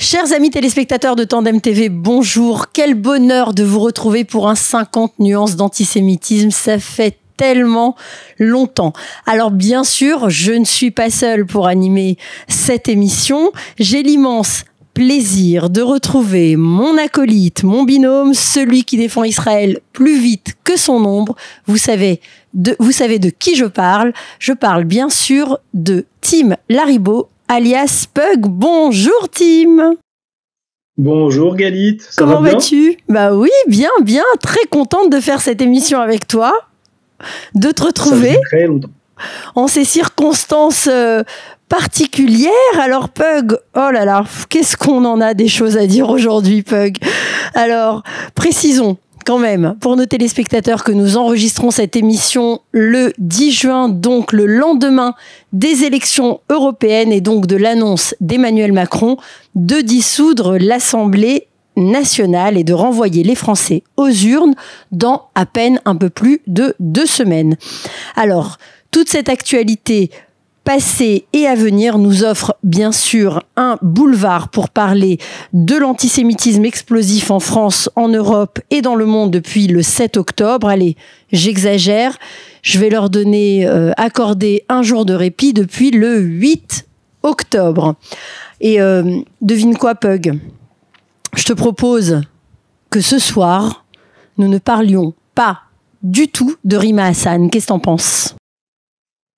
Chers amis téléspectateurs de Tandem TV, bonjour. Quel bonheur de vous retrouver pour un 50 nuances d'antisémitisme. Ça fait tellement longtemps. Alors bien sûr, je ne suis pas seule pour animer cette émission. J'ai l'immense plaisir de retrouver mon acolyte, mon binôme, celui qui défend Israël plus vite que son ombre. Vous savez de qui je parle. Je parle bien sûr de Tim Laribo, alias Pug. Bonjour Tim. Bonjour Galit. Comment vas-tu ? Bah oui, bien, très contente de faire cette émission avec toi, de te retrouver très longtemps. En ces circonstances particulières. Alors Pug, oh là là, qu'est-ce qu'on en a des choses à dire aujourd'hui Pug. Alors, précisons quand même pour nos téléspectateurs que nous enregistrons cette émission le 10 juin, donc le lendemain des élections européennes et donc de l'annonce d'Emmanuel Macron de dissoudre l'Assemblée nationale et de renvoyer les Français aux urnes dans à peine un peu plus de 2 semaines. Alors, toute cette actualité passée et à venir nous offre bien sûr un boulevard pour parler de l'antisémitisme explosif en France, en Europe et dans le monde depuis le 7 octobre. Allez, j'exagère, je vais leur accorder un jour de répit depuis le 8 octobre. Et devine quoi Pug ? Je te propose que ce soir, nous ne parlions pas du tout de Rima Hassan. Qu'est-ce que t'en penses ?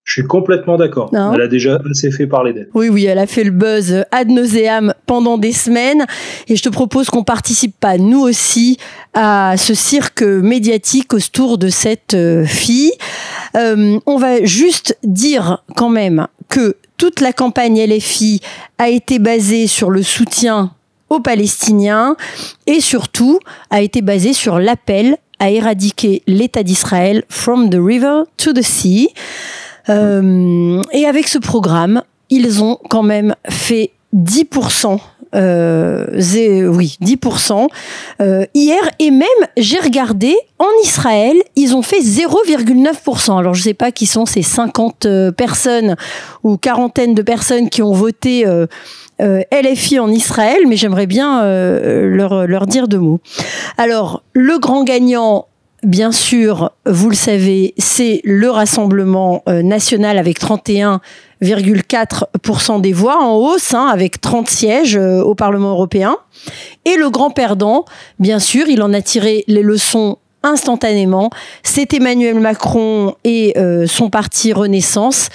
Je suis complètement d'accord. Non. Elle a déjà assez fait parler d'elle. Oui, elle a fait le buzz ad nauseam pendant des semaines. Et je te propose qu'on participe pas, nous aussi, à ce cirque médiatique autour de cette fille. On va juste dire quand même que toute la campagne LFI a été basée sur le soutien aux Palestiniens et surtout a été basée sur l'appel à éradiquer l'État d'Israël from the river to the sea. Et avec ce programme, ils ont quand même fait 10%. 10%. Hier, et même, j'ai regardé, en Israël, ils ont fait 0,9%. Alors, je ne sais pas qui sont ces 50 personnes ou quarantaine de personnes qui ont voté LFI en Israël, mais j'aimerais bien leur dire 2 mots. Alors, le grand gagnant, bien sûr, vous le savez, c'est le Rassemblement national avec 31,4% des voix en hausse, avec 30 sièges au Parlement européen. Et le grand perdant, bien sûr, il en a tiré les leçons instantanément, c'est Emmanuel Macron et son parti Renaissance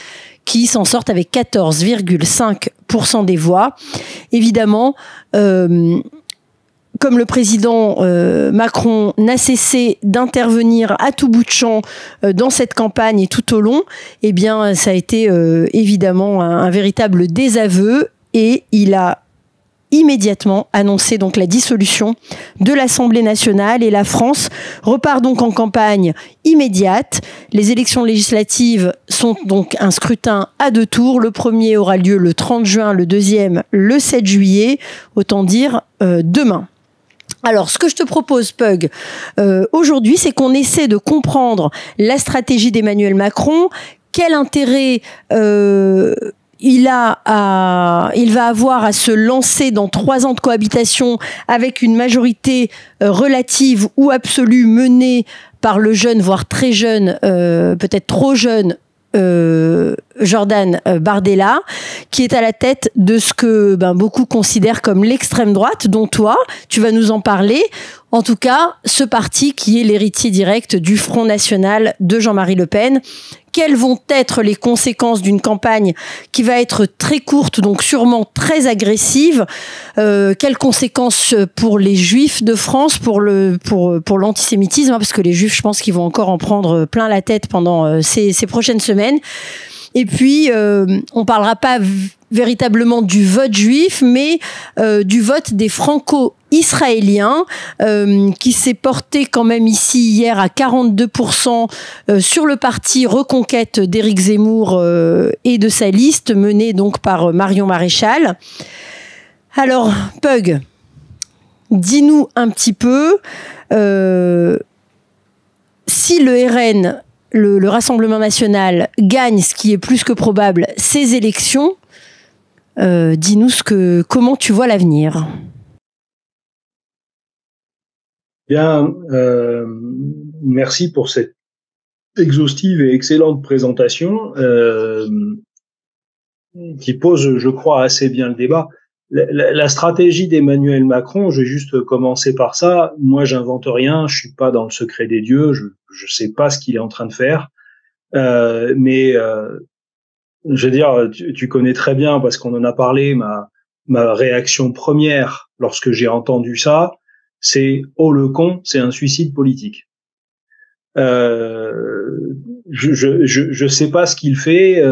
qui s'en sortent avec 14,5% des voix. Évidemment, comme le président Macron n'a cessé d'intervenir à tout bout de champ dans cette campagne et tout au long, eh bien, ça a été évidemment un véritable désaveu et il a immédiatement annoncé donc la dissolution de l'Assemblée nationale et la France repart donc en campagne immédiate. Les élections législatives sont donc un scrutin à 2 tours. Le premier aura lieu le 30 juin, le deuxième le 7 juillet, autant dire demain. Alors, ce que je te propose, Pug, aujourd'hui, c'est qu'on essaie de comprendre la stratégie d'Emmanuel Macron, quel intérêt il va avoir à se lancer dans 3 ans de cohabitation avec une majorité relative ou absolue menée par le jeune, voire très jeune, peut-être trop jeune, Jordan Bardella, qui est à la tête de ce que beaucoup considèrent comme l'extrême droite, dont toi, tu vas nous en parler. En tout cas, ce parti qui est l'héritier direct du Front National de Jean-Marie Le Pen. Quelles vont être les conséquences d'une campagne qui va être très courte, donc sûrement très agressive ? Quelles conséquences pour les Juifs de France, pour l'antisémitisme, parce que les Juifs, je pense qu'ils vont encore en prendre plein la tête pendant ces prochaines semaines. Et puis, on parlera pas véritablement du vote juif, mais du vote des franco-israéliens, qui s'est porté quand même ici hier à 42% sur le parti Reconquête d'Éric Zemmour et de sa liste, menée donc par Marion Maréchal. Alors, Pug, dis-nous un petit peu si le RN, le Rassemblement national, gagne, ce qui est plus que probable, ces élections. Dis-nous comment tu vois l'avenir. Bien, merci pour cette exhaustive et excellente présentation qui pose, je crois, assez bien le débat. La stratégie d'Emmanuel Macron, je vais juste commencer par ça. Moi, j'invente rien, je suis pas dans le secret des dieux, je sais pas ce qu'il est en train de faire, mais je veux dire, tu connais très bien parce qu'on en a parlé. Ma réaction première lorsque j'ai entendu ça, c'est oh le con, c'est un suicide politique. Je sais pas ce qu'il fait,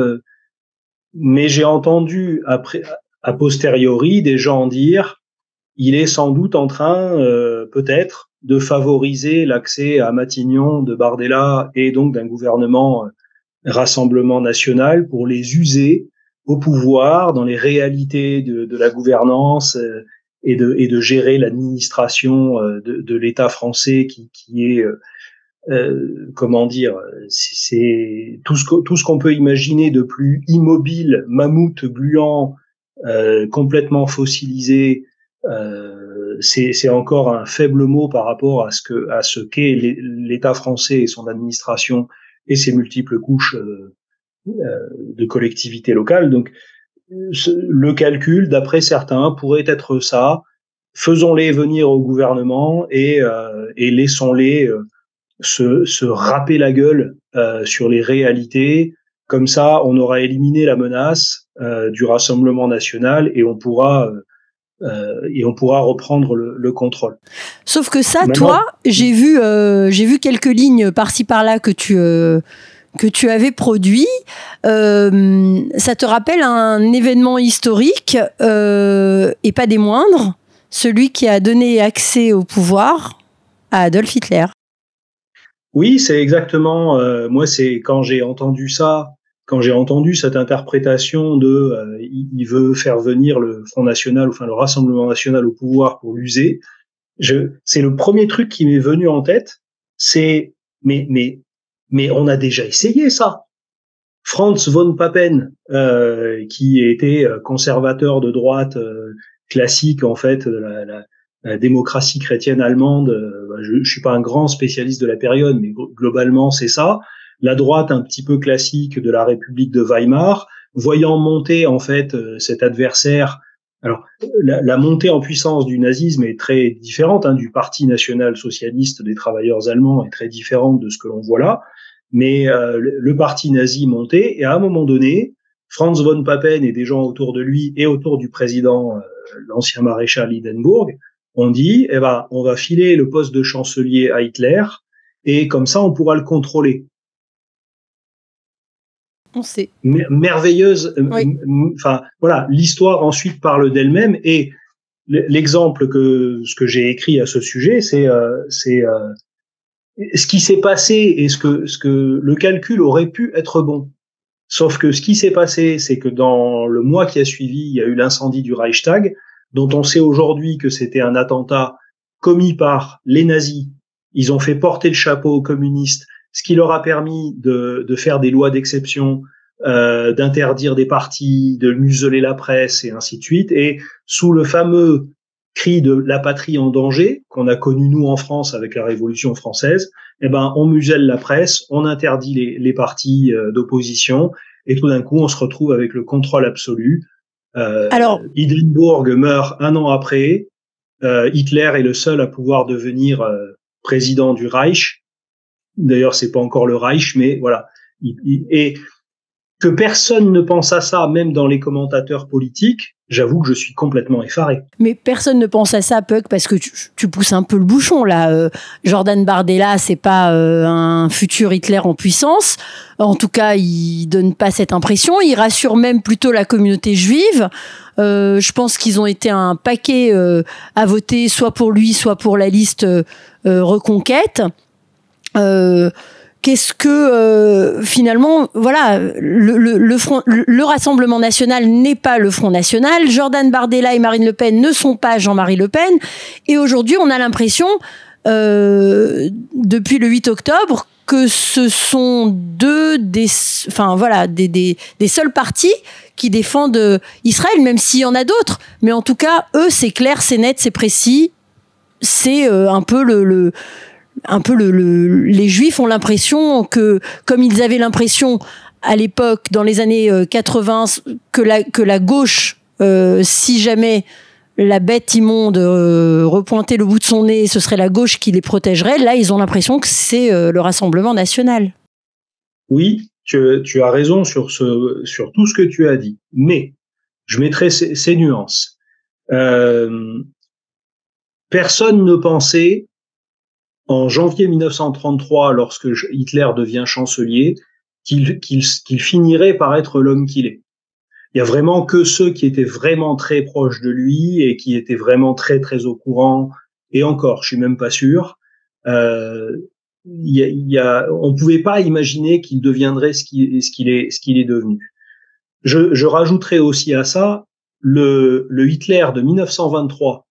mais j'ai entendu après, a posteriori, des gens dire il est sans doute en train, peut-être, de favoriser l'accès à Matignon de Bardella et donc d'un gouvernement Rassemblement national pour les user au pouvoir dans les réalités de la gouvernance et de gérer l'administration de l'État français qui est comment dire, c'est tout ce qu'on peut imaginer de plus immobile, mammouth gluant, complètement fossilisé. C'est encore un faible mot par rapport à ce qu'est l'État français et son administration et ses multiples couches de collectivités locales. Donc, le calcul, d'après certains, pourrait être ça. Faisons-les venir au gouvernement et laissons-les se râper la gueule sur les réalités. Comme ça, on aura éliminé la menace du Rassemblement national et on pourra reprendre le contrôle. Sauf que ça, maintenant, toi, j'ai vu quelques lignes par-ci par-là que tu avais produit. Ça te rappelle un événement historique et pas des moindres, celui qui a donné accès au pouvoir à Adolf Hitler. Oui, c'est exactement. Moi, c'est quand j'ai entendu ça. Quand j'ai entendu cette interprétation de il veut faire venir le Front National, enfin le Rassemblement National au pouvoir pour l'user, c'est le premier truc qui m'est venu en tête, c'est mais on a déjà essayé ça. Franz von Papen, qui était conservateur de droite classique en fait, de la démocratie chrétienne allemande, je suis pas un grand spécialiste de la période, mais globalement c'est ça. La droite un petit peu classique de la République de Weimar, voyant monter en fait cet adversaire. Alors la montée en puissance du nazisme est très différente du Parti national-socialiste des travailleurs allemands, est très différente de ce que l'on voit là. Mais le parti nazi montait et à un moment donné, Franz von Papen et des gens autour de lui et autour du président, l'ancien maréchal Hindenburg, ont dit on va filer le poste de chancelier à Hitler et comme ça on pourra le contrôler. On sait. Merveilleuse. Oui. Enfin voilà, l'histoire ensuite parle d'elle-même et l'exemple ce que j'ai écrit à ce sujet, c'est ce qui s'est passé et ce que le calcul aurait pu être bon. Sauf que ce qui s'est passé, c'est que dans le mois qui a suivi, il y a eu l'incendie du Reichstag, dont on sait aujourd'hui que c'était un attentat commis par les nazis. Ils ont fait porter le chapeau aux communistes, ce qui leur a permis de faire des lois d'exception, d'interdire des partis, de museler la presse et ainsi de suite. Et sous le fameux cri de la patrie en danger, qu'on a connu nous en France avec la Révolution française, on muselle la presse, on interdit les partis d'opposition, et tout d'un coup, on se retrouve avec le contrôle absolu. Alors, Hindenburg meurt un an après, Hitler est le seul à pouvoir devenir président du Reich. D'ailleurs, c'est pas encore le Reich, mais voilà. Et que personne ne pense à ça, même dans les commentateurs politiques, j'avoue que je suis complètement effaré. Mais personne ne pense à ça, Puck, parce que tu pousses un peu le bouchon, là. Jordan Bardella, c'est pas un futur Hitler en puissance. En tout cas, il donne pas cette impression. Il rassure même plutôt la communauté juive. Je pense qu'ils ont été un paquet à voter, soit pour lui, soit pour la liste Reconquête. Qu'est-ce que finalement, voilà, le Rassemblement national n'est pas le Front national. Jordan Bardella et Marine Le Pen ne sont pas Jean-Marie Le Pen. Et aujourd'hui, on a l'impression, depuis le 8 octobre, que ce sont des seuls partis qui défendent Israël, même s'il y en a d'autres. Mais en tout cas, eux, c'est clair, c'est net, c'est précis. C'est un peu les Juifs ont l'impression que, comme ils avaient l'impression à l'époque, dans les années 80, que la gauche, si jamais la bête immonde repointait le bout de son nez, ce serait la gauche qui les protégerait. Là, ils ont l'impression que c'est le Rassemblement national. Oui, tu as raison sur tout ce que tu as dit. Mais je mettrai ces nuances. Personne ne pensait, en janvier 1933, lorsque Hitler devient chancelier, qu'il finirait par être l'homme qu'il est. Il y a vraiment que ceux qui étaient vraiment très proches de lui et qui étaient vraiment très très au courant. Et encore, je suis même pas sûr. On pouvait pas imaginer qu'il deviendrait ce qu'il est devenu. Je rajouterai aussi à ça le Hitler de 1923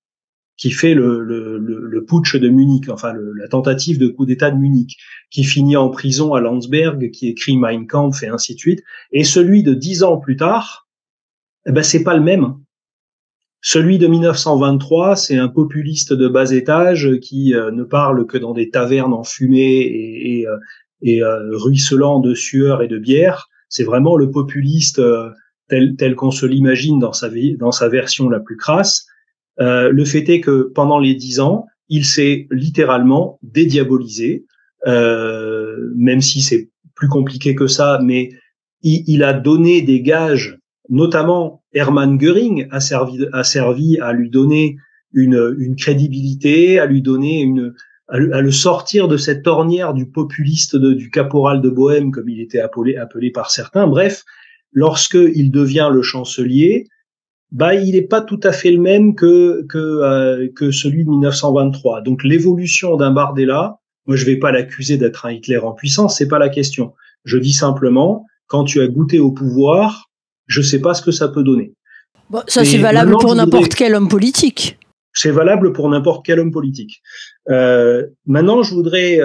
qui fait le putsch de Munich, enfin la tentative de coup d'État de Munich, qui finit en prison à Landsberg, qui écrit Mein Kampf et ainsi de suite. Et celui de 10 ans plus tard, c'est pas le même. Celui de 1923, c'est un populiste de bas étage qui ne parle que dans des tavernes enfumées et ruisselant de sueur et de bière. C'est vraiment le populiste tel qu'on se l'imagine dans sa version la plus crasse. Le fait est que pendant les 10 ans, il s'est littéralement dédiabolisé, même si c'est plus compliqué que ça, mais il a donné des gages. Notamment, Hermann Göring a servi à lui donner une crédibilité, à lui donner à le sortir de cette ornière du populiste du caporal de Bohême, comme il était appelé par certains. Bref, lorsque il devient le chancelier, il n'est pas tout à fait le même que celui de 1923. Donc, l'évolution d'un Bardella, moi, je vais pas l'accuser d'être un Hitler en puissance, c'est pas la question. Je dis simplement, quand tu as goûté au pouvoir, je sais pas ce que ça peut donner. Bon, ça, c'est valable pour n'importe quel homme politique. C'est valable pour n'importe quel homme politique. Maintenant, je voudrais,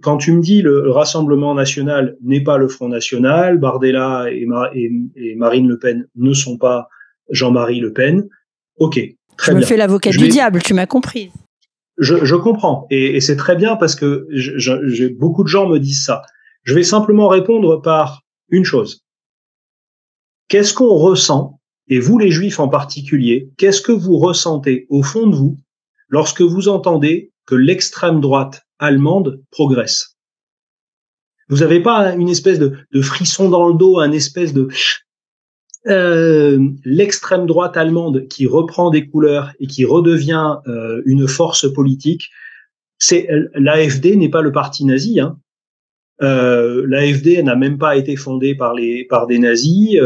quand tu me dis le Rassemblement national n'est pas le Front national, Bardella et Marine Le Pen ne sont pas Jean-Marie Le Pen, ok, très bien. Je me fais l'avocat du diable, tu m'as compris. Je comprends, et c'est très bien parce que beaucoup de gens me disent ça. Je vais simplement répondre par une chose. Qu'est-ce qu'on ressent, et vous les Juifs en particulier, qu'est-ce que vous ressentez au fond de vous lorsque vous entendez que l'extrême droite allemande progresse? Vous n'avez pas une espèce de frisson dans le dos, un espèce de... l'extrême droite allemande qui reprend des couleurs et qui redevient une force politique, l'AfD n'est pas le parti nazi, hein. L'AfD n'a même pas été fondée par des nazis,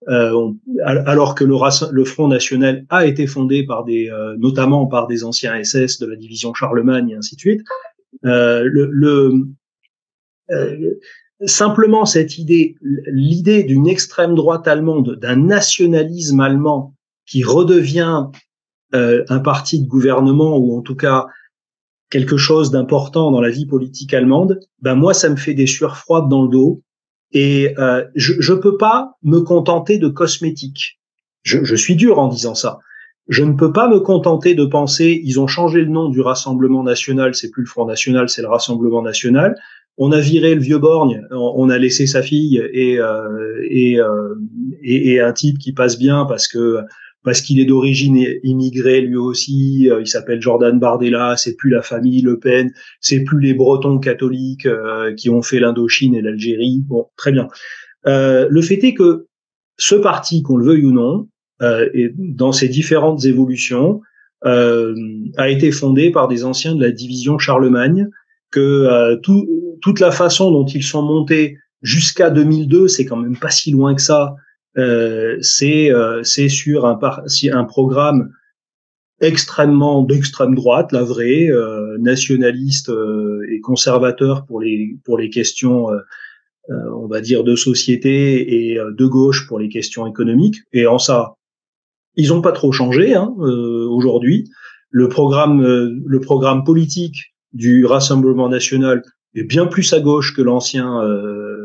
alors que le Front national a été fondé notamment par des anciens SS de la division Charlemagne et ainsi de suite. Simplement l'idée d'une extrême droite allemande, d'un nationalisme allemand qui redevient un parti de gouvernement ou en tout cas quelque chose d'important dans la vie politique allemande, moi ça me fait des sueurs froides dans le dos et je peux pas me contenter de cosmétiques. Je suis dur en disant ça. Je ne peux pas me contenter de penser ils ont changé le nom du Rassemblement national, c'est plus le Front national, c'est le Rassemblement national. On a viré le vieux borgne, on a laissé sa fille et un type qui passe bien parce qu'il est d'origine immigrée lui aussi, il s'appelle Jordan Bardella, c'est plus la famille Le Pen, c'est plus les Bretons catholiques qui ont fait l'Indochine et l'Algérie. Bon, très bien. Le fait est que ce parti, qu'on le veuille ou non, et dans ses différentes évolutions, a été fondé par des anciens de la division Charlemagne, que toute la façon dont ils sont montés jusqu'à 2002, c'est quand même pas si loin que ça. C'est sur un programme extrêmement d'extrême droite, la vraie, nationaliste et conservateur pour les questions, on va dire, de société et de gauche pour les questions économiques. Et en ça, ils ont pas trop changé aujourd'hui. Le programme politique du Rassemblement national est bien plus à gauche que l'ancien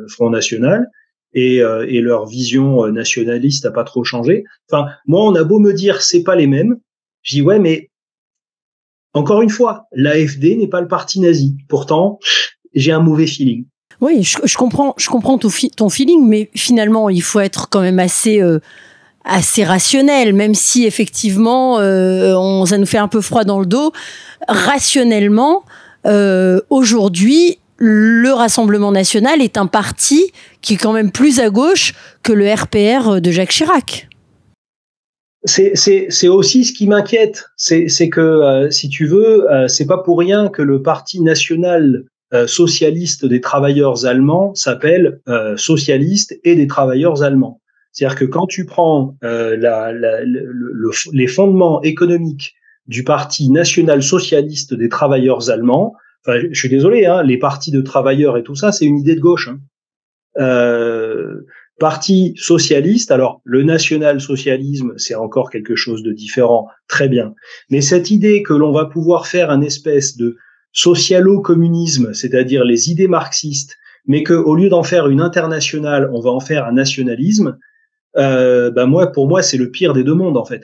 Front National, et leur vision nationaliste n'a pas trop changé. Enfin, moi, on a beau me dire c'est pas les mêmes, je dis ouais, mais encore une fois, l'AfD n'est pas le parti nazi. Pourtant, j'ai un mauvais feeling. Oui, je comprends ton feeling, mais finalement, il faut être quand même assez rationnel, même si effectivement, ça nous fait un peu froid dans le dos. Rationnellement, aujourd'hui, le Rassemblement national est un parti qui est quand même plus à gauche que le RPR de Jacques Chirac. C'est aussi ce qui m'inquiète, c'est que si tu veux, c'est pas pour rien que le Parti national socialiste des travailleurs allemands s'appelle socialiste et des travailleurs allemands. C'est-à-dire que quand tu prends les fondements économiques du Parti national socialiste des travailleurs allemands, enfin, je suis désolé, hein, les partis de travailleurs et tout ça, c'est une idée de gauche. Hein. Parti socialiste, alors le national-socialisme, c'est encore quelque chose de différent, très bien. Mais cette idée que l'on va pouvoir faire un espèce de socialo-communisme, c'est-à-dire les idées marxistes, mais qu'au lieu d'en faire une internationale, on va en faire un nationalisme, pour moi, c'est le pire des deux mondes, en fait.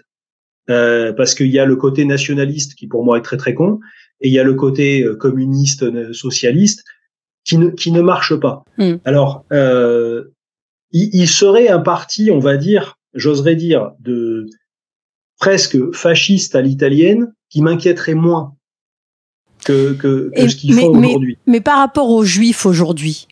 Parce qu'il y a le côté nationaliste qui, pour moi, est très très con, et il y a le côté communiste, socialiste, qui ne marche pas. Alors, il serait un parti, on va dire, j'oserais dire, de presque fasciste à l'italienne, qui m'inquiéterait moins que ce qu'ils font aujourd'hui. Mais par rapport aux Juifs aujourd'hui,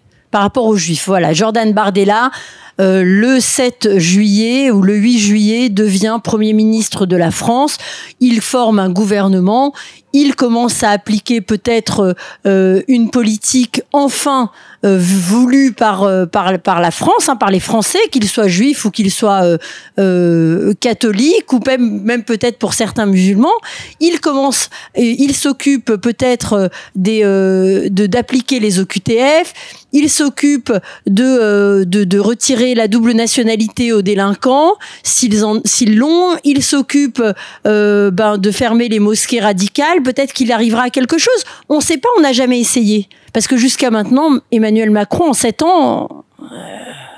voilà, Jordan Bardella, le 7 juillet ou le 8 juillet devient Premier ministre de la France. Il forme un gouvernement. Il commence à appliquer peut-être une politique enfin voulue par la France, hein, par les Français, qu'ils soient juifs ou qu'ils soient catholiques ou même peut-être pour certains musulmans. Il s'occupe peut-être d'appliquer les OQTF. Il s'occupe de retirer la double nationalité aux délinquants s'ils l'ont. Il s'occupe de fermer les mosquées radicales. Peut-être qu'il arrivera à quelque chose. On ne sait pas, on n'a jamais essayé. Parce que jusqu'à maintenant, Emmanuel Macron, en 7 ans,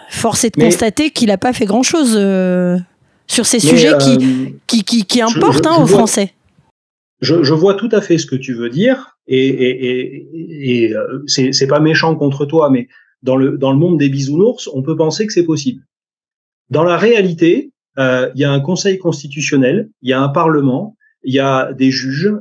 force est de constater qu'il n'a pas fait grand-chose sur ces sujets qui importent aux Français. Je vois tout à fait ce que tu veux dire, et c'est pas méchant contre toi, mais dans le monde des bisounours, on peut penser que c'est possible. Dans la réalité, il y a un Conseil constitutionnel, il y a un Parlement, il y a des juges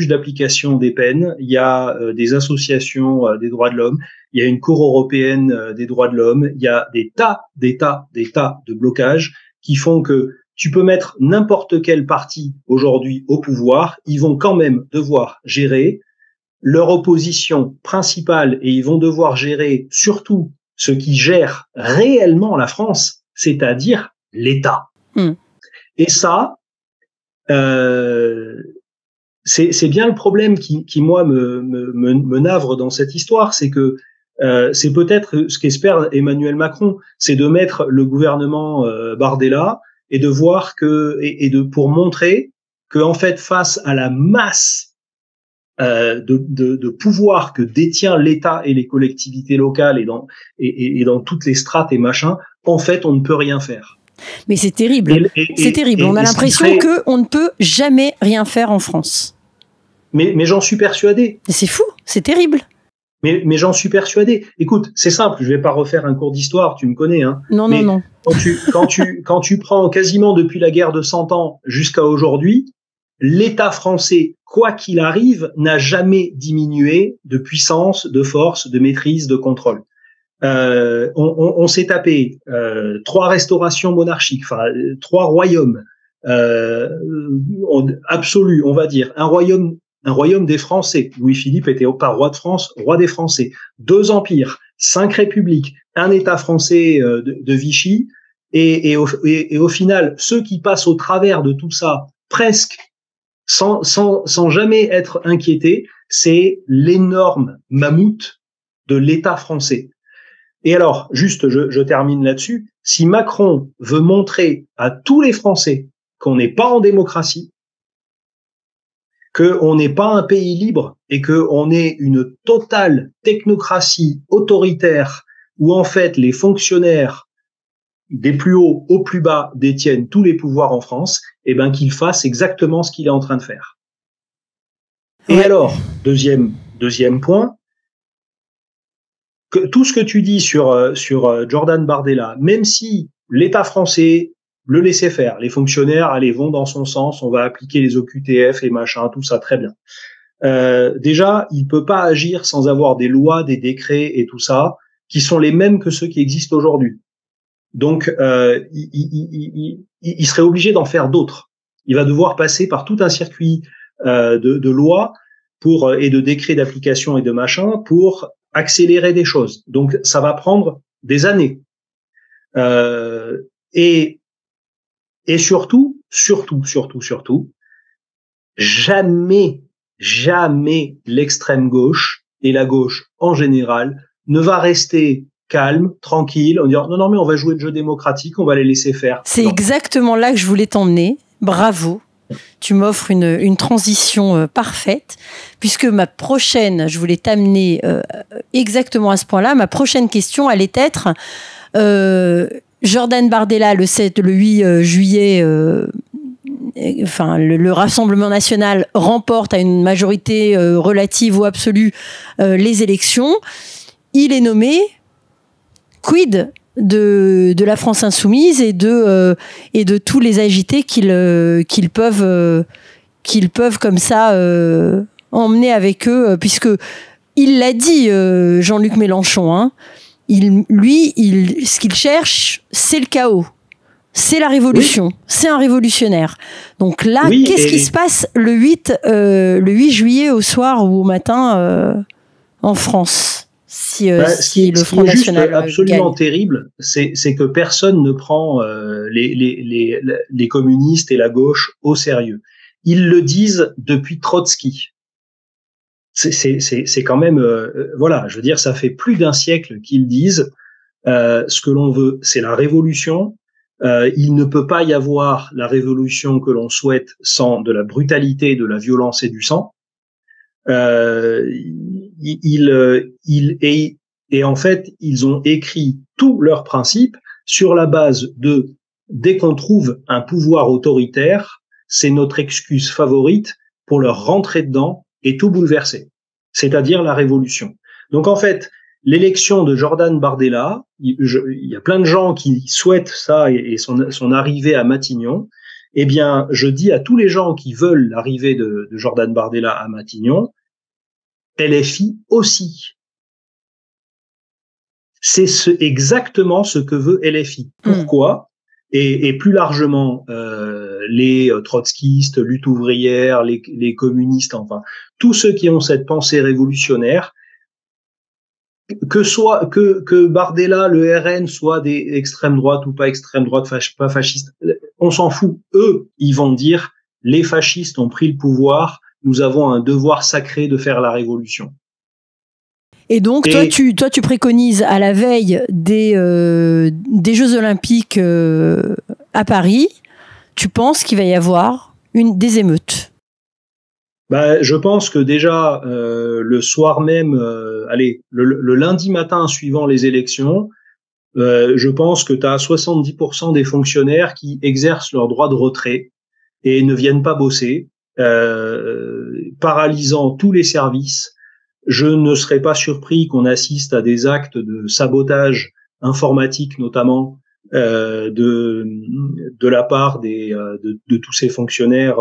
d'application des peines, il y a des associations des droits de l'homme, il y a une Cour européenne des droits de l'homme, il y a des tas de blocages qui font que tu peux mettre n'importe quel parti aujourd'hui au pouvoir, ils vont quand même devoir gérer leur opposition principale et ils vont devoir gérer surtout ce qui gère réellement la France, c'est-à-dire l'État. Et ça, c'est bien le problème qui moi me navre dans cette histoire, c'est que c'est peut-être ce qu'espère Emmanuel Macron, c'est de mettre le gouvernement Bardella et de voir pour montrer que en fait face à la masse de pouvoir que détient l'État et les collectivités locales et dans toutes les strates et machins, en fait on ne peut rien faire. Mais c'est terrible. C'est terrible. On a l'impression qu'on ne peut jamais rien faire en France. Mais j'en suis persuadé. C'est fou. C'est terrible. Mais j'en suis persuadé. Écoute, c'est simple. Je vais pas refaire un cours d'histoire. Tu me connais, hein. Non. Quand tu prends quasiment depuis la guerre de 100 ans jusqu'à aujourd'hui, l'État français, quoi qu'il arrive, n'a jamais diminué de puissance, de force, de maîtrise, de contrôle. On s'est tapé 3 restaurations monarchiques, enfin 3 royaumes absolus, on va dire. Un royaume des Français. Louis-Philippe était pas roi de France, roi des Français. 2 empires, 5 républiques, un État français de Vichy, et au final, ceux qui passent au travers de tout ça, presque sans jamais être inquiétés, c'est l'énorme mammouth de l'État français. Et alors, juste, je termine là-dessus. Si Macron veut montrer à tous les Français qu'on n'est pas en démocratie, qu'on n'est pas un pays libre et qu'on est une totale technocratie autoritaire où en fait les fonctionnaires des plus hauts au plus bas détiennent tous les pouvoirs en France, et ben qu'il fasse exactement ce qu'il est en train de faire. Ouais. Et alors, deuxième point, que tout ce que tu dis sur Jordan Bardella, même si l'État français le laissait faire, les fonctionnaires, allez, vont dans son sens, on va appliquer les OQTF et machin, tout ça, très bien. Déjà, il peut pas agir sans avoir des lois, des décrets et tout ça, qui sont les mêmes que ceux qui existent aujourd'hui. Donc, il serait obligé d'en faire d'autres. Il va devoir passer par tout un circuit de lois et de décrets d'application et de machin pour accélérer des choses. Donc, ça va prendre des années. Et surtout, jamais l'extrême gauche et la gauche en général ne va rester calme, tranquille, en disant non, mais on va jouer le jeu démocratique, on va les laisser faire. C'est exactement là que je voulais t'emmener. Bravo. Tu m'offres une transition parfaite, puisque je voulais t'amener exactement à ce point-là. Ma prochaine question allait être Jordan Bardella, le 8 juillet, le Rassemblement national remporte à une majorité relative ou absolue les élections. Il est nommé. Quid de la France insoumise et de tous les agités qu'ils peuvent comme ça emmener avec eux, puisque il l'a dit, Jean-Luc Mélenchon, hein, ce qu'il cherche, c'est le chaos, c'est la révolution, c'est un révolutionnaire. Donc là, qu'est-ce qui se passe le 8 juillet au soir ou au matin en France? Ce qui est juste absolument terrible, c'est que personne ne prend les communistes et la gauche au sérieux. Ils le disent depuis Trotsky. C'est quand même voilà, je veux dire, ça fait plus d'un siècle qu'ils disent ce que l'on veut, c'est la révolution. Il ne peut pas y avoir la révolution que l'on souhaite sans de la brutalité, de la violence et du sang. Et en fait, ils ont écrit tous leurs principes sur la base de dès qu'on trouve un pouvoir autoritaire, c'est notre excuse favorite pour leur rentrer dedans et tout bouleverser, c'est-à-dire la révolution. Donc en fait, l'élection de Jordan Bardella, il y a plein de gens qui souhaitent ça et son arrivée à Matignon. Eh bien, je dis à tous les gens qui veulent l'arrivée de Jordan Bardella à Matignon, LFI aussi. C'est exactement ce que veut LFI. Pourquoi ? Et plus largement, les trotskistes, lutte ouvrière, les communistes, enfin, tous ceux qui ont cette pensée révolutionnaire, que Bardella, le RN, soit des extrêmes droites ou pas extrême droite, pas fascistes, on s'en fout. Eux, ils vont dire, les fascistes ont pris le pouvoir, nous avons un devoir sacré de faire la révolution. Et donc, toi, tu préconises à la veille des Jeux Olympiques à Paris, tu penses qu'il va y avoir des émeutes? Je pense que déjà, le soir même, le lundi matin suivant les élections, je pense que tu as 70% des fonctionnaires qui exercent leur droit de retrait et ne viennent pas bosser, paralysant tous les services. Je ne serais pas surpris qu'on assiste à des actes de sabotage informatique, notamment de la part de tous ces fonctionnaires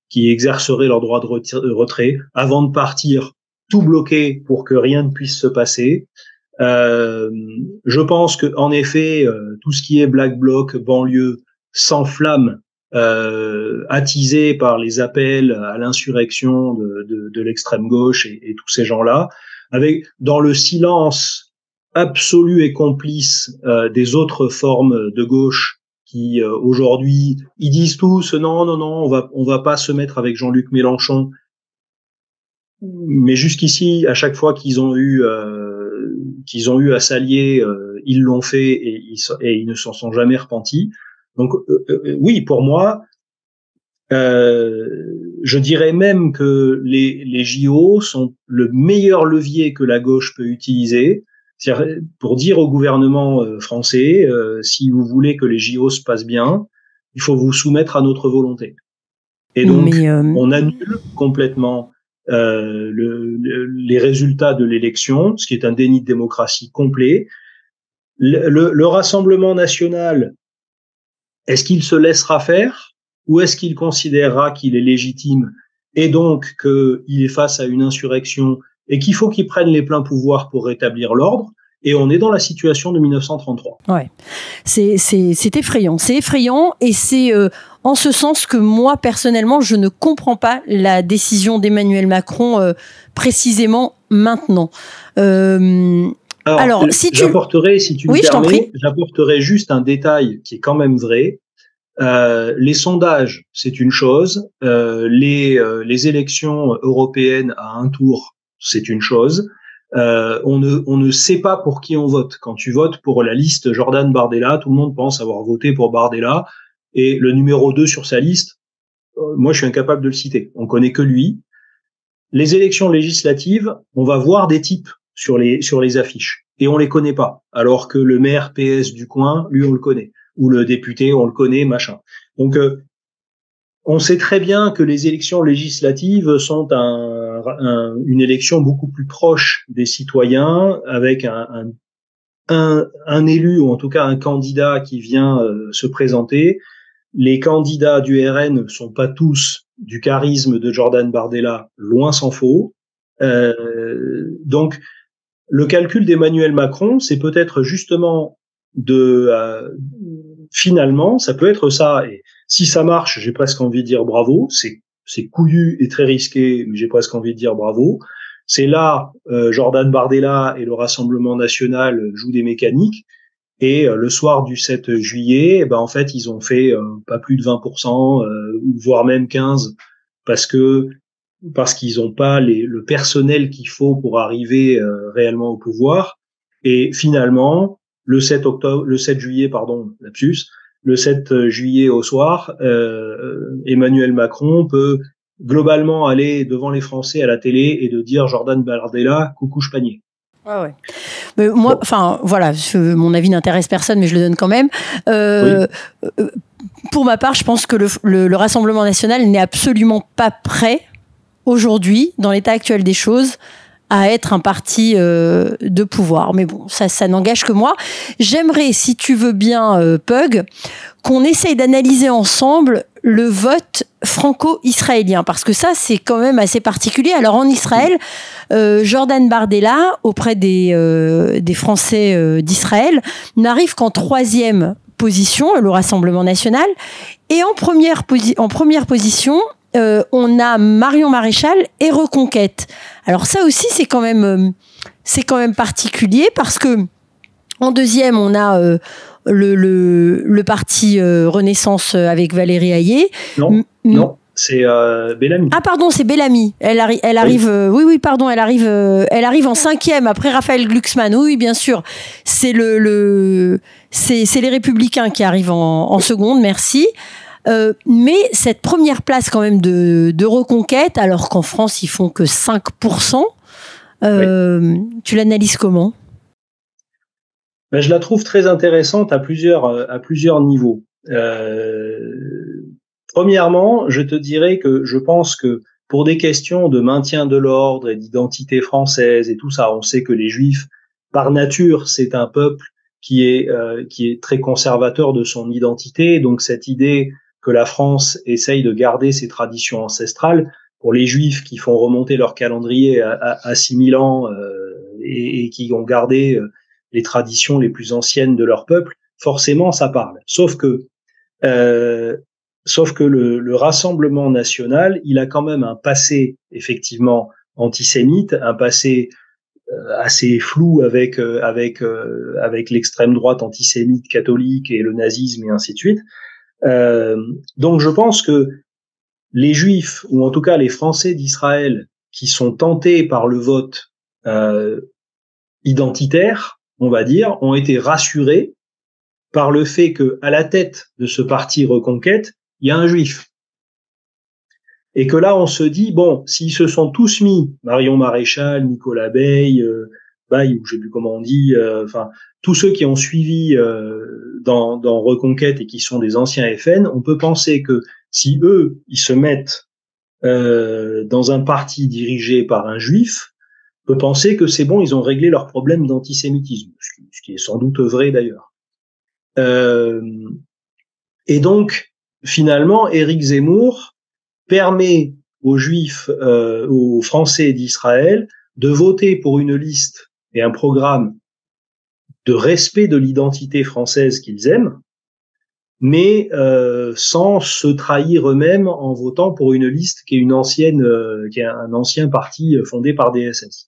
qui exerceraient leur droit de retrait, avant de partir tout bloqué pour que rien ne puisse se passer. Je pense que en effet, tout ce qui est Black Bloc, banlieue, s'enflamme, attisé par les appels à l'insurrection de l'extrême gauche et tous ces gens-là, avec dans le silence absolu et complice des autres formes de gauche qui aujourd'hui ils disent tous non, on va pas se mettre avec Jean-Luc Mélenchon, mais jusqu'ici à chaque fois qu'ils ont eu à s'allier, ils l'ont fait et ils ne s'en sont jamais repentis. Donc oui, pour moi, Je dirais même que les JO sont le meilleur levier que la gauche peut utiliser. C'est-à-dire, pour dire au gouvernement français, si vous voulez que les JO se passent bien, il faut vous soumettre à notre volonté. Et donc, on annule complètement les résultats de l'élection, ce qui est un déni de démocratie complet. Le Rassemblement national, est-ce qu'il se laissera faire ou est-ce qu'il considérera qu'il est légitime et donc qu'il est face à une insurrection et qu'il faut qu'il prenne les pleins pouvoirs pour rétablir l'ordre? Et on est dans la situation de 1933. Ouais, c'est effrayant. C'est effrayant et c'est en ce sens que moi, personnellement, je ne comprends pas la décision d'Emmanuel Macron précisément maintenant. Alors j'apporterai, si tu me permets, j'apporterai juste un détail qui est quand même vrai. Les sondages, c'est une chose. Les élections européennes à un tour, c'est une chose. On ne sait pas pour qui on vote. Quand tu votes pour la liste Jordan Bardella, tout le monde pense avoir voté pour Bardella, et le numéro 2 sur sa liste, moi je suis incapable de le citer. On connaît que lui. Les élections législatives, on va voir des types sur les affiches, et on les connaît pas, alors que le maire PS du coin, lui on le connaît, ou le député on le connaît, machin. Donc on sait très bien que les élections législatives sont une élection beaucoup plus proche des citoyens, avec un élu, ou en tout cas un candidat qui vient se présenter. Les candidats du RN ne sont pas tous du charisme de Jordan Bardella, loin s'en faut. Donc, le calcul d'Emmanuel Macron, c'est peut-être justement finalement, ça peut être ça. Et si ça marche, j'ai presque envie de dire bravo. C'est couillu et très risqué, mais j'ai presque envie de dire bravo. C'est là, Jordan Bardella et le Rassemblement national jouent des mécaniques. Et le soir du 7 juillet, en fait, ils ont fait pas plus de 20%, voire même 15%, parce qu'ils n'ont pas le personnel qu'il faut pour arriver réellement au pouvoir. Et finalement, le 7 juillet, le 7 juillet au soir, Emmanuel Macron peut globalement aller devant les Français à la télé et de dire Jordan Bardella, coucou panier. Ouais. Mais moi, enfin, voilà, mon avis n'intéresse personne, mais je le donne quand même. Oui. Pour ma part, je pense que le Rassemblement national n'est absolument pas prêt aujourd'hui, dans l'état actuel des choses, à être un parti de pouvoir. Mais bon, ça n'engage que moi. J'aimerais, si tu veux bien, Pug, qu'on essaye d'analyser ensemble le vote franco-israélien, parce que ça, c'est quand même assez particulier. Alors, en Israël, Jordan Bardella, auprès des Français d'Israël, n'arrive qu'en 3e position, le Rassemblement national. Et en première position, on a Marion Maréchal et Reconquête. Alors ça aussi, c'est quand même particulier, parce que en 2e, on a le parti Renaissance avec Valérie Hayé. Non, c'est Bellamy. Ah pardon, c'est Bellamy. Elle arrive. Oui, pardon, elle arrive en 5e après Raphaël Glucksmann. Oui, bien sûr. C'est c'est les Républicains qui arrivent en seconde. Merci. Mais cette première place quand même de Reconquête, alors qu'en France ils font que 5%, tu l'analyses comment? Je la trouve très intéressante à plusieurs niveaux. Premièrement, je te dirais que je pense que pour des questions de maintien de l'ordre et d'identité française et tout ça, on sait que les Juifs, par nature, c'est un peuple qui est très conservateur de son identité. Donc cette idée que la France essaye de garder ses traditions ancestrales, pour les Juifs qui font remonter leur calendrier à 6000 ans et qui ont gardé les traditions les plus anciennes de leur peuple, forcément ça parle. Sauf que le Rassemblement national, il a quand même un passé effectivement antisémite, un passé assez flou avec l'extrême droite antisémite catholique et le nazisme et ainsi de suite. Donc je pense que les Juifs, ou en tout cas les Français d'Israël, qui sont tentés par le vote identitaire, on va dire, ont été rassurés par le fait que à la tête de ce parti Reconquête, il y a un Juif. Et que là, on se dit, bon, s'ils se sont tous mis, Marion Maréchal, Nicolas Bay, Baye, ou je sais plus comment on dit, enfin, tous ceux qui ont suivi dans Reconquête et qui sont des anciens FN, on peut penser que si eux, ils se mettent dans un parti dirigé par un juif, on peut penser que c'est bon, ils ont réglé leur problème d'antisémitisme, ce qui est sans doute vrai d'ailleurs. Et donc, finalement, Éric Zemmour permet aux Juifs, aux Français d'Israël, de voter pour une liste et un programme de respect de l'identité française qu'ils aiment, mais sans se trahir eux-mêmes en votant pour une liste qui est qui est un ancien parti fondé par des SS.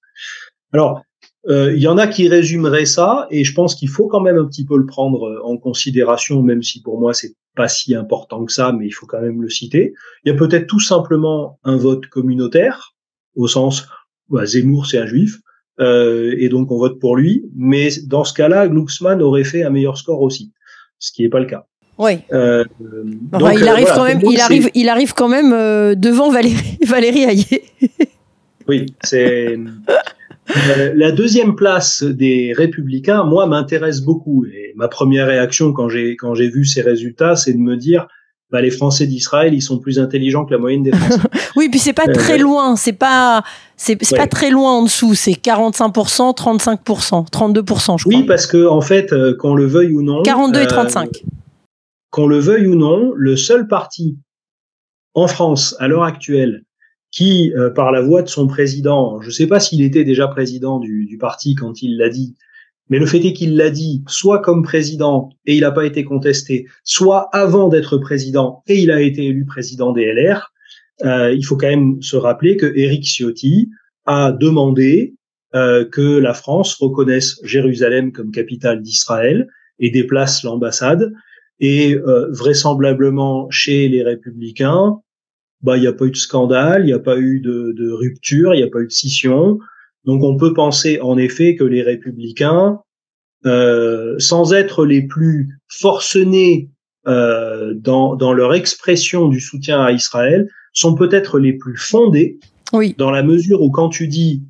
Alors, il y en a qui résumeraient ça, et je pense qu'il faut quand même un petit peu le prendre en considération, même si pour moi c'est pas si important que ça, mais il faut quand même le citer. Il y a peut-être tout simplement un vote communautaire, au sens, Zemmour c'est un juif, et donc on vote pour lui, mais dans ce cas-là, Glucksmann aurait fait un meilleur score aussi, ce qui n'est pas le cas. Oui. Donc, il arrive quand même, il arrive quand même devant Valérie Hayé. Oui, c'est... La deuxième place des Républicains, moi, m'intéresse beaucoup. Et ma première réaction quand j'ai vu ces résultats, c'est de me dire, les Français d'Israël, ils sont plus intelligents que la moyenne des Français. Oui, puis c'est pas très loin. C'est pas très loin en dessous. C'est 45%, 35%, 32%, je crois. Oui, parce que en fait, qu'on le veuille ou non, 42 et 35. Qu'on le veuille ou non, le seul parti en France à l'heure actuelle qui, par la voix de son président, je ne sais pas s'il était déjà président du parti quand il l'a dit, mais le fait est qu'il l'a dit soit comme président et il n'a pas été contesté, soit avant d'être président et il a été élu président des LR. Il faut quand même se rappeler que Éric Ciotti a demandé que la France reconnaisse Jérusalem comme capitale d'Israël et déplace l'ambassade. Et vraisemblablement chez les Républicains, il n'y a pas eu de scandale, il n'y a pas eu de rupture, il n'y a pas eu de scission. Donc on peut penser en effet que les Républicains, sans être les plus forcenés dans leur expression du soutien à Israël, sont peut-être les plus fondés, oui, dans la mesure où quand tu dis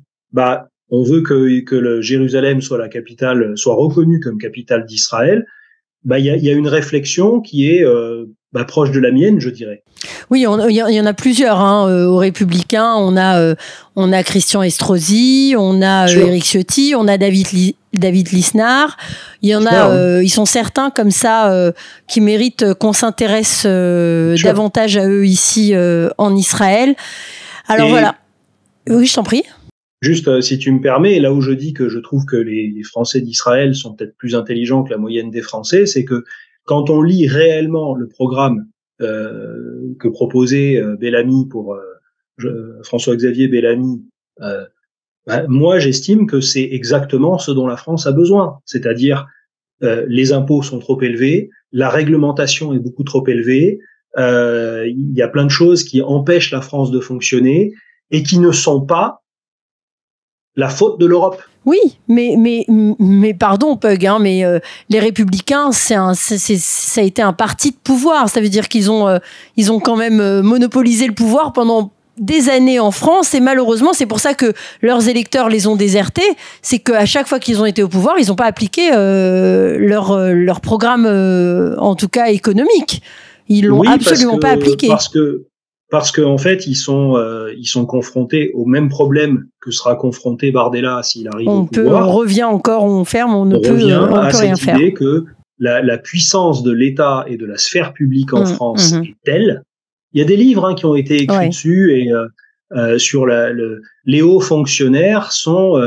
on veut que le Jérusalem soit reconnu comme capitale d'Israël, il y a une réflexion qui est proche de la mienne, je dirais. Oui, il y en a plusieurs aux Républicains. On a Christian Estrosi, on a Éric Ciotti, on a David Lisnard. Il y en a, ils sont certains comme ça qui méritent qu'on s'intéresse davantage à eux ici en Israël. Alors voilà. Oui, je t'en prie. Juste, si tu me permets, là où je dis que je trouve que les Français d'Israël sont peut-être plus intelligents que la moyenne des Français, c'est que quand on lit réellement le programme que proposait Bellamy pour François-Xavier Bellamy, moi j'estime que c'est exactement ce dont la France a besoin, c'est-à-dire les impôts sont trop élevés, la réglementation est beaucoup trop élevée, il y a plein de choses qui empêchent la France de fonctionner et qui ne sont pas la faute de l'Europe. Oui, mais pardon, Pug, mais les Républicains, ça a été un parti de pouvoir. Ça veut dire qu'ils ont quand même monopolisé le pouvoir pendant des années en France, et malheureusement, c'est pour ça que leurs électeurs les ont désertés. C'est qu'à chaque fois qu'ils ont été au pouvoir, ils n'ont pas appliqué leur programme, en tout cas économique. Ils l'ont absolument pas appliqué. Parce que en fait, ils sont confrontés au même problème que sera confronté Bardella s'il arrive au pouvoir. On revient encore, on ferme, on ne peut rien faire. À cette idée que la puissance de l'État et de la sphère publique en France est telle. Il y a des livres qui ont été écrits dessus et sur les hauts fonctionnaires sont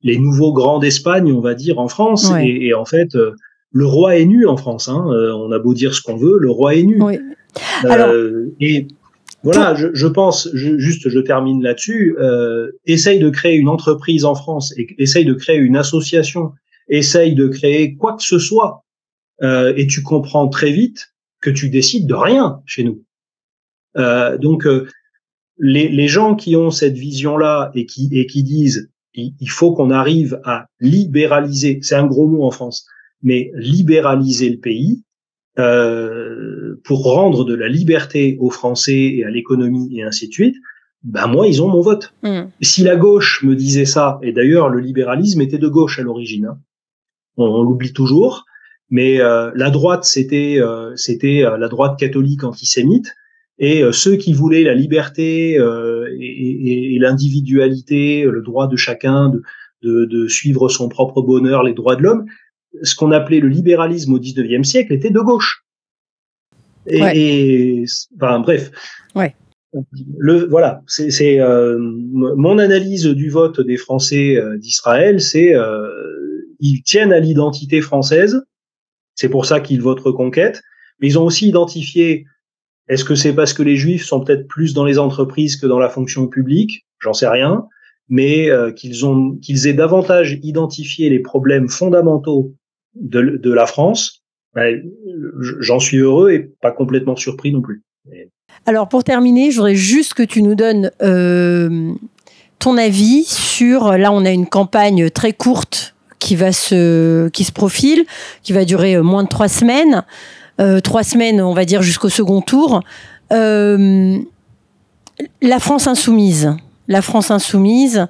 les nouveaux grands d'Espagne, on va dire, en France. Ouais. Et en fait, le roi est nu en France. On a beau dire ce qu'on veut, le roi est nu. Oui. Et voilà, je pense, je termine là-dessus, essaye de créer une entreprise en France, essaye de créer une association, essaye de créer quoi que ce soit, et tu comprends très vite que tu décides de rien chez nous. Donc, les gens qui ont cette vision-là et qui disent il faut qu'on arrive à libéraliser, c'est un gros mot en France, mais libéraliser le pays, pour rendre de la liberté aux Français et à l'économie et ainsi de suite, ben moi, ils ont mon vote. Si la gauche me disait ça, et d'ailleurs le libéralisme était de gauche à l'origine, hein, on l'oublie toujours, mais la droite, c'était la droite catholique antisémite, et ceux qui voulaient la liberté et l'individualité, le droit de chacun de suivre son propre bonheur, les droits de l'homme, ce qu'on appelait le libéralisme au XIXe siècle était de gauche. Enfin, bref. Ouais. Voilà, c'est mon analyse du vote des Français d'Israël, c'est ils tiennent à l'identité française, c'est pour ça qu'ils votent Reconquête, mais ils ont aussi identifié, est-ce que c'est parce que les Juifs sont peut-être plus dans les entreprises que dans la fonction publique, j'en sais rien, mais qu'ils aient davantage identifié les problèmes fondamentaux de la France, ben, j'en suis heureux et pas complètement surpris non plus. Alors, pour terminer, je voudrais juste que tu nous donnes ton avis sur... Là, on a une campagne très courte qui se profile, qui va durer moins de 3 semaines. 3 semaines, on va dire, jusqu'au second tour. La France insoumise. La France insoumise,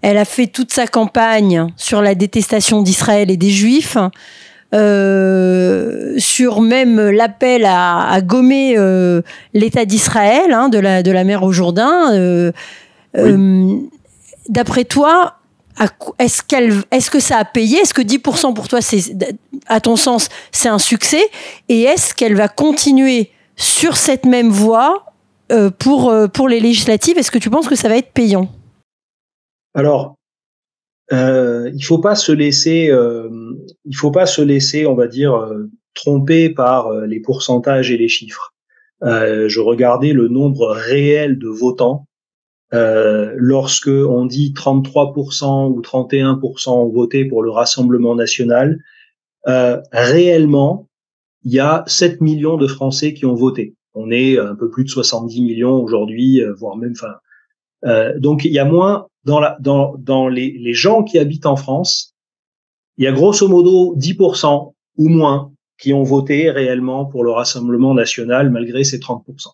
elle a fait toute sa campagne sur la détestation d'Israël et des Juifs. Sur même l'appel à gommer l'État d'Israël, hein, de la mer au Jourdain. Oui. D'après toi, est-ce que ça a payé? Est-ce que 10% pour toi, à ton sens, c'est un succès? Et est-ce qu'elle va continuer sur cette même voie pour les législatives? Est-ce que tu penses que ça va être payant? Alors, il faut pas se laisser, on va dire, tromper par les pourcentages et les chiffres. Je regardais le nombre réel de votants. Lorsque on dit 33% ou 31% ont voté pour le Rassemblement national, réellement, il y a 7 millions de Français qui ont voté. On est un peu plus de 70 millions aujourd'hui, voire même, donc il y a moins dans les gens qui habitent en France, il y a grosso modo 10% ou moins qui ont voté réellement pour le Rassemblement national malgré ces 30%.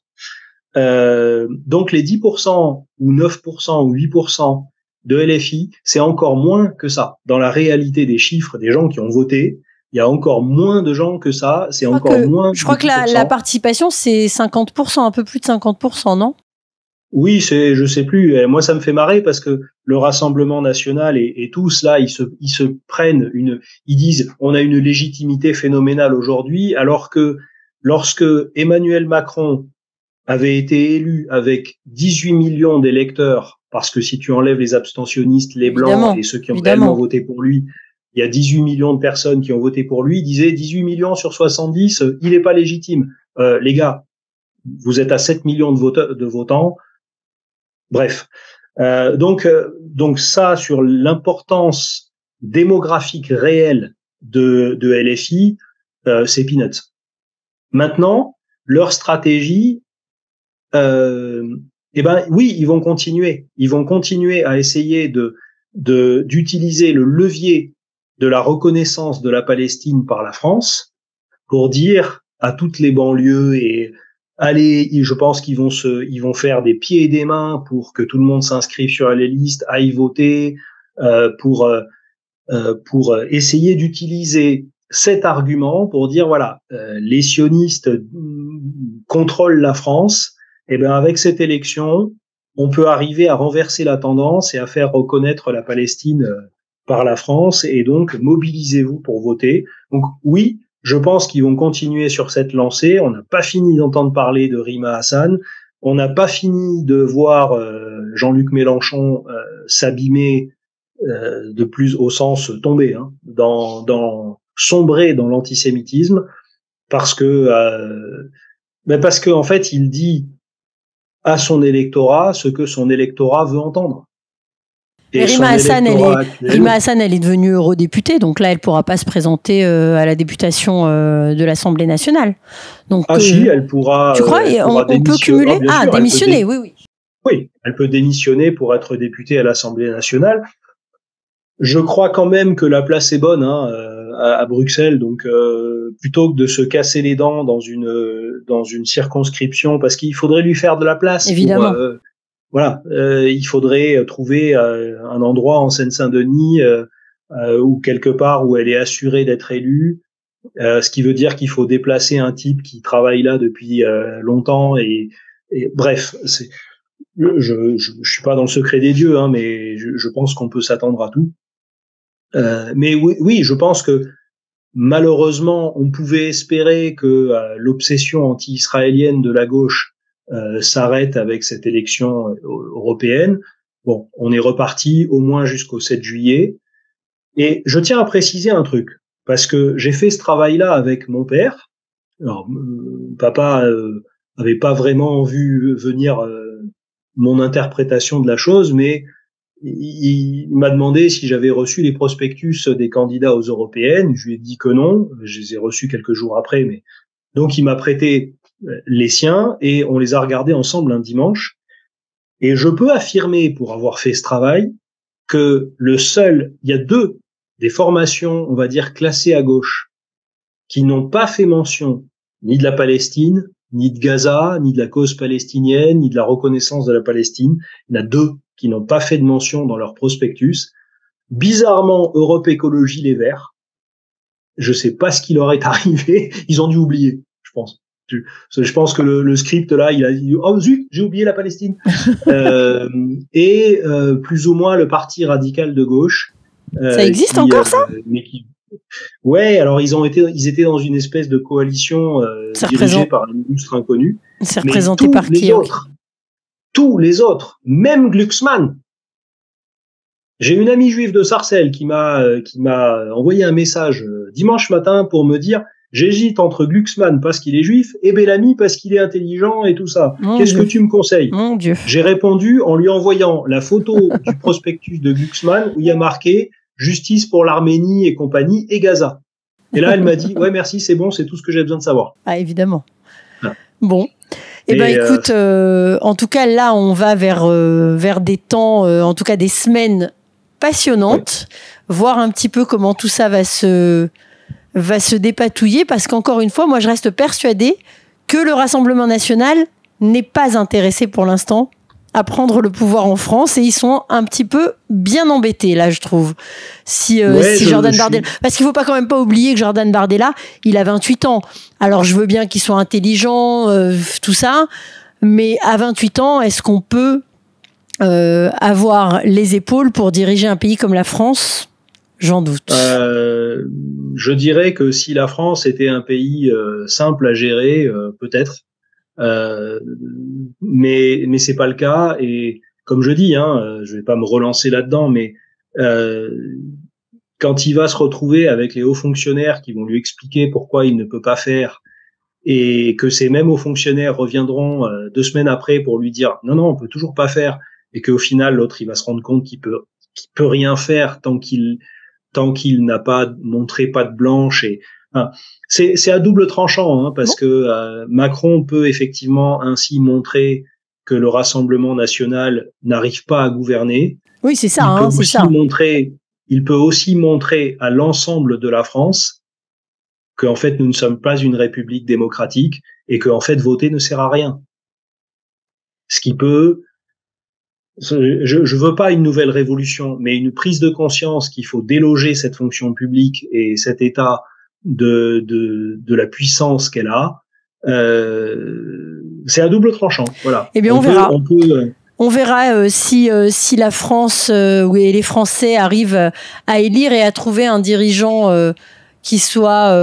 Donc les 10% ou 9% ou 8% de LFI, c'est encore moins que ça. Dans la réalité des chiffres des gens qui ont voté, il y a encore moins de gens que ça. C'est encore moins. Je crois que la participation, c'est 50%, un peu plus de 50%, non? Oui, je sais plus. Et moi, ça me fait marrer parce que le Rassemblement national et tous là, ils se prennent ils disent, on a une légitimité phénoménale aujourd'hui, alors que lorsque Emmanuel Macron avait été élu avec 18 millions d'électeurs, parce que si tu enlèves les abstentionnistes, les blancs et ceux qui ont réellement voté pour lui, il y a 18 millions de personnes qui ont voté pour lui, il disait 18 millions sur 70, il n'est pas légitime. Les gars, vous êtes à 7 millions de votants. Bref, donc ça sur l'importance démographique réelle de LFI, c'est peanuts. Maintenant, leur stratégie, oui, ils vont continuer à essayer d'utiliser le levier de la reconnaissance de la Palestine par la France pour dire à toutes les banlieues et allez, je pense qu'ils vont faire des pieds et des mains pour que tout le monde s'inscrive sur les listes, aille voter, pour essayer d'utiliser cet argument pour dire voilà, les sionistes contrôlent la France. Et bien avec cette élection, on peut arriver à renverser la tendance et à faire reconnaître la Palestine par la France. Et donc mobilisez-vous pour voter. Donc oui. Je pense qu'ils vont continuer sur cette lancée. On n'a pas fini d'entendre parler de Rima Hassan. On n'a pas fini de voir Jean-Luc Mélenchon s'abîmer de plus au sens tomber, hein, sombrer dans l'antisémitisme, parce que en fait il dit à son électorat ce que son électorat veut entendre. Et Rima Hassan, elle est devenue eurodéputée, donc là, elle ne pourra pas se présenter à la députation de l'Assemblée nationale. Donc, si, elle pourra. Tu crois on peut cumuler démissionner, oui. Oui, elle peut démissionner pour être députée à l'Assemblée nationale. Je crois quand même que la place est bonne à Bruxelles, donc plutôt que de se casser les dents dans une circonscription, parce qu'il faudrait lui faire de la place. Évidemment. Il faudrait trouver un endroit en Seine-Saint-Denis ou quelque part où elle est assurée d'être élue, ce qui veut dire qu'il faut déplacer un type qui travaille là depuis longtemps et bref, je suis pas dans le secret des dieux, mais je pense qu'on peut s'attendre à tout. Mais oui, je pense que malheureusement, on pouvait espérer que l'obsession anti-israélienne de la gauche s'arrête avec cette élection européenne. Bon, on est reparti au moins jusqu'au 7 juillet. Et je tiens à préciser un truc, parce que j'ai fait ce travail-là avec mon père. Alors, papa avait pas vraiment vu venir mon interprétation de la chose, mais il m'a demandé si j'avais reçu les prospectus des candidats aux européennes. Je lui ai dit que non. Je les ai reçus quelques jours après, mais donc il m'a prêté les siens et on les a regardés ensemble un dimanche. Et je peux affirmer, pour avoir fait ce travail, que il y a deux des formations, on va dire, classées à gauche, qui n'ont pas fait mention ni de la Palestine, ni de Gaza, ni de la cause palestinienne, ni de la reconnaissance de la Palestine. Il y en a deux qui n'ont pas fait de mention dans leur prospectus. Bizarrement, Europe Écologie Les Verts. Je sais pas ce qui leur est arrivé. Ils ont dû oublier, je pense. Je pense que le script là, il a dit oh zut, j'ai oublié la Palestine. Plus ou moins le Parti radical de gauche. Ça existe encore ça? Ouais, alors ils étaient dans une espèce de coalition dirigée par un illustre inconnu. C'est représenté par qui? Tous les autres, même Glucksmann. J'ai une amie juive de Sarcelles qui m'a envoyé un message dimanche matin pour me dire j'hésite entre Glucksmann parce qu'il est juif et Bellamy parce qu'il est intelligent et tout ça. Qu'est-ce que tu me conseilles? Mon Dieu. J'ai répondu en lui envoyant la photo du prospectus de Glucksmann où il y a marqué justice pour l'Arménie et compagnie et Gaza. Et là, elle m'a dit ouais merci, c'est bon, c'est tout ce que j'ai besoin de savoir. Ah évidemment. Ah. Bon. Eh ben écoute, en tout cas là on va vers des temps, en tout cas des semaines passionnantes, voir un petit peu comment tout ça va se dépatouiller, parce qu'encore une fois, moi je reste persuadée que le Rassemblement national n'est pas intéressé pour l'instant à prendre le pouvoir en France, et ils sont un petit peu bien embêtés là, je trouve. Si Jordan Bardella, parce qu'il faut quand même pas oublier que Jordan Bardella, il a 28 ans. Alors je veux bien qu'il soit intelligent, tout ça, mais à 28 ans, est-ce qu'on peut avoir les épaules pour diriger un pays comme la France? J'en doute. Je dirais que si la France était un pays simple à gérer, peut-être. Mais c'est pas le cas, et comme je dis, je vais pas me relancer là-dedans, mais quand il va se retrouver avec les hauts fonctionnaires qui vont lui expliquer pourquoi il ne peut pas faire, et que ces mêmes hauts fonctionnaires reviendront 2 semaines après pour lui dire non, on peut toujours pas faire, et qu'au final l'autre il va se rendre compte qu'il peut rien faire tant qu'il n'a pas montré patte blanche. Et c'est à double tranchant, parce que Macron peut effectivement ainsi montrer que le Rassemblement national n'arrive pas à gouverner. Oui, c'est ça. Il peut aussi montrer à l'ensemble de la France qu'en fait nous ne sommes pas une république démocratique et qu'en fait voter ne sert à rien. Ce qui peut, je veux pas une nouvelle révolution, mais une prise de conscience qu'il faut déloger cette fonction publique et cet état de la puissance qu'elle a. C'est à double tranchant. Voilà. Eh bien, on verra. On verra si la France et les Français arrivent à élire et à trouver un dirigeant qui soit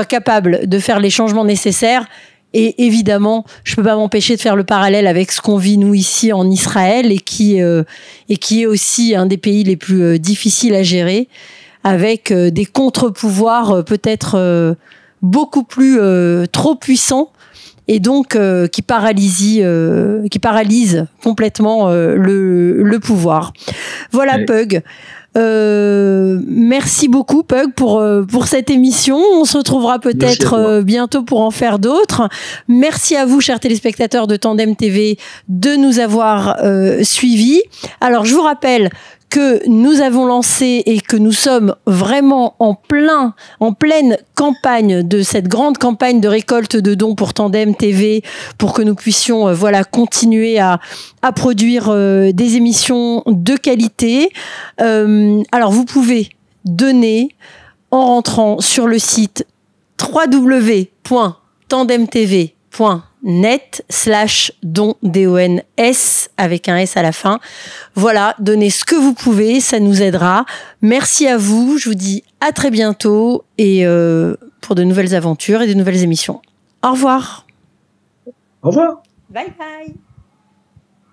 capable de faire les changements nécessaires. Et évidemment, je peux pas m'empêcher de faire le parallèle avec ce qu'on vit nous ici en Israël, et qui est aussi un des pays les plus difficiles à gérer, avec des contre-pouvoirs peut-être beaucoup plus trop puissants, et donc qui paralysent complètement le pouvoir. Voilà, oui. Pug. Merci beaucoup, Pug, pour cette émission. On se retrouvera peut-être bientôt pour en faire d'autres. Merci à vous, chers téléspectateurs de Tandem TV, de nous avoir suivis. Alors, je vous rappelle que nous avons lancé et que nous sommes vraiment en pleine campagne de cette grande campagne de récolte de dons pour Tandem TV, pour que nous puissions continuer à produire des émissions de qualité. Alors vous pouvez donner en rentrant sur le site www.tandemtv.net/don, DONS, avec un S à la fin. Voilà, donnez ce que vous pouvez, ça nous aidera. Merci à vous, je vous dis à très bientôt et pour de nouvelles aventures et de nouvelles émissions. Au revoir. Au revoir. Bye bye.